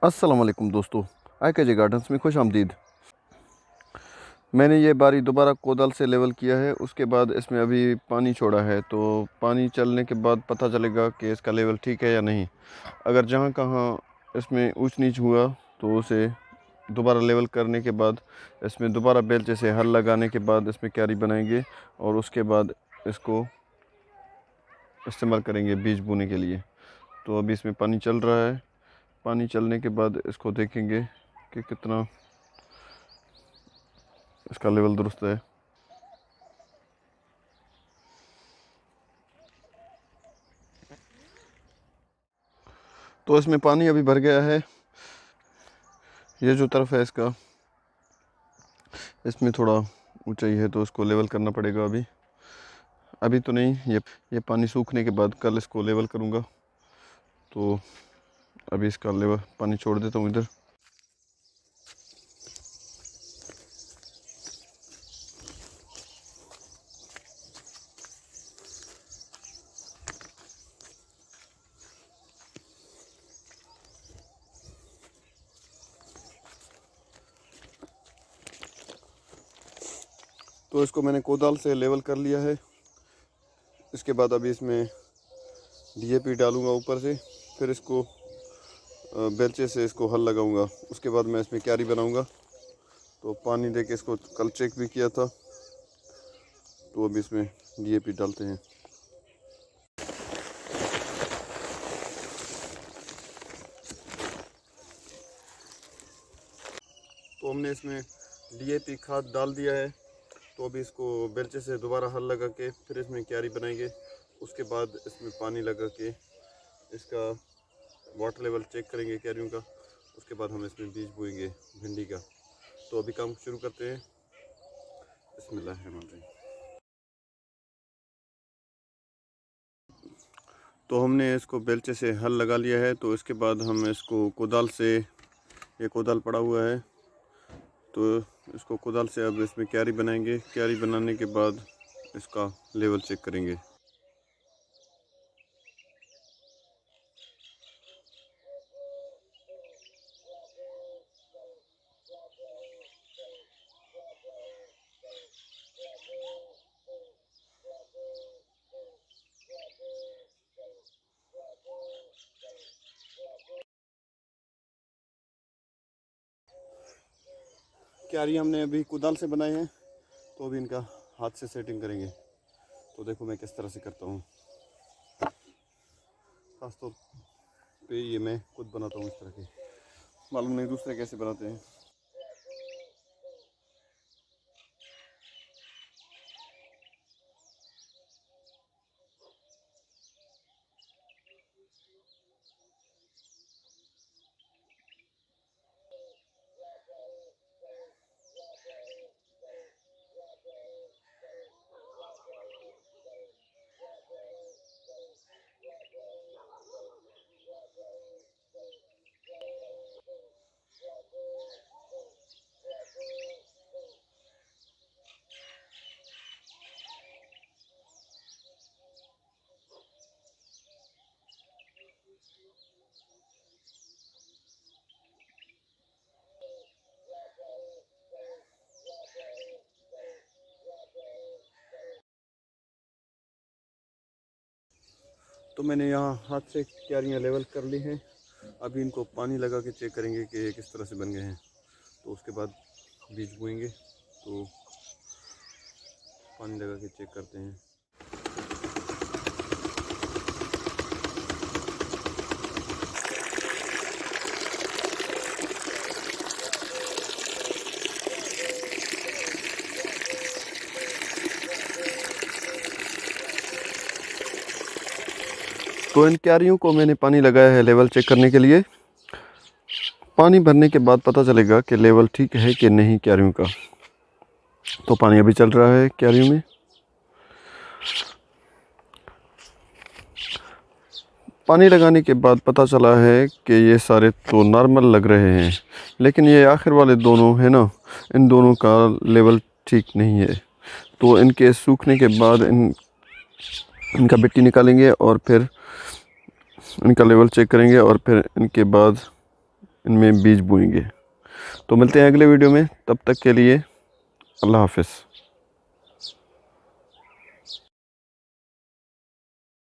अस्सलाम वालेकुम दोस्तों, आईकेजे गार्डन्स में खुश आमदीद। मैंने ये बारी दोबारा कोदाल से लेवल किया है। उसके बाद इसमें अभी पानी छोड़ा है, तो पानी चलने के बाद पता चलेगा कि इसका लेवल ठीक है या नहीं। अगर जहाँ कहाँ इसमें ऊंच नीच हुआ तो उसे दोबारा लेवल करने के बाद इसमें दोबारा बेलचे से हल लगाने के बाद इसमें क्यारी बनाएंगे और उसके बाद इसको इस्तेमाल करेंगे बीज बोने के लिए। तो अभी इसमें पानी चल रहा है। पानी चलने के बाद इसको देखेंगे कि कितना इसका लेवल दुरुस्त है। तो इसमें पानी अभी भर गया है। ये जो तरफ है इसका, इसमें थोड़ा ऊंचाई है तो इसको लेवल करना पड़ेगा। अभी अभी तो नहीं, ये पानी सूखने के बाद कल इसको लेवल करूँगा। तो अभी इसका लेवल पानी छोड़ देता हूँ इधर। तो इसको मैंने कोदाल से लेवल कर लिया है। इसके बाद अभी इसमें डीएपी डालूंगा ऊपर से, फिर इसको बेलचे से इसको हल लगाऊंगा। उसके बाद मैं इसमें क्यारी बनाऊंगा। तो पानी देके इसको कल चेक भी किया था। तो अभी इसमें डीएपी डालते हैं। तो हमने इसमें डीएपी खाद डाल दिया है। तो अभी इसको बेलचे से दोबारा हल लगा के फिर इसमें क्यारी बनाएंगे। उसके बाद इसमें पानी लगा के इसका वाटर लेवल चेक करेंगे क्यारियों का। उसके बाद हम इसमें बीज बोएंगे भिंडी का। तो अभी काम शुरू करते हैं। बिस्मिल्लाहिर्रहमानिर्रहीम। तो हमने इसको बेलचे से हल लगा लिया है। तो इसके बाद हम इसको कोदाल से, ये कोदाल पड़ा हुआ है, तो इसको कोदाल से अब इसमें क्यारी बनाएंगे। क्यारी बनाने के बाद इसका लेवल चेक करेंगे। क्यारी हमने अभी कुदाल से बनाए हैं, तो अभी इनका हाथ से सेटिंग करेंगे। तो देखो मैं किस तरह से करता हूँ। खासतौर पे ये मैं खुद बनाता हूँ इस तरह के, मालूम नहीं दूसरे कैसे बनाते हैं। तो मैंने यहाँ हाथ से क्यारियाँ लेवल कर ली हैं। अभी इनको पानी लगा के चेक करेंगे कि ये किस तरह से बन गए हैं। तो उसके बाद बीज बोएंगे। तो पानी लगा के चेक करते हैं। तो इन क्यारियों को मैंने पानी लगाया है लेवल चेक करने के लिए। पानी भरने के बाद पता चलेगा कि लेवल ठीक है कि नहीं क्यारियों का। तो पानी अभी चल रहा है क्यारियों में। पानी लगाने के बाद पता चला है कि ये सारे तो नॉर्मल लग रहे हैं, लेकिन ये आखिर वाले दोनों है ना, इन दोनों का लेवल ठीक नहीं है। तो इनके सूखने के बाद इनका मिट्टी निकालेंगे और फिर इनका लेवल चेक करेंगे और फिर इनके बाद इनमें बीज बोएंगे। तो मिलते हैं अगले वीडियो में, तब तक के लिए अल्लाह हाफ़िज़।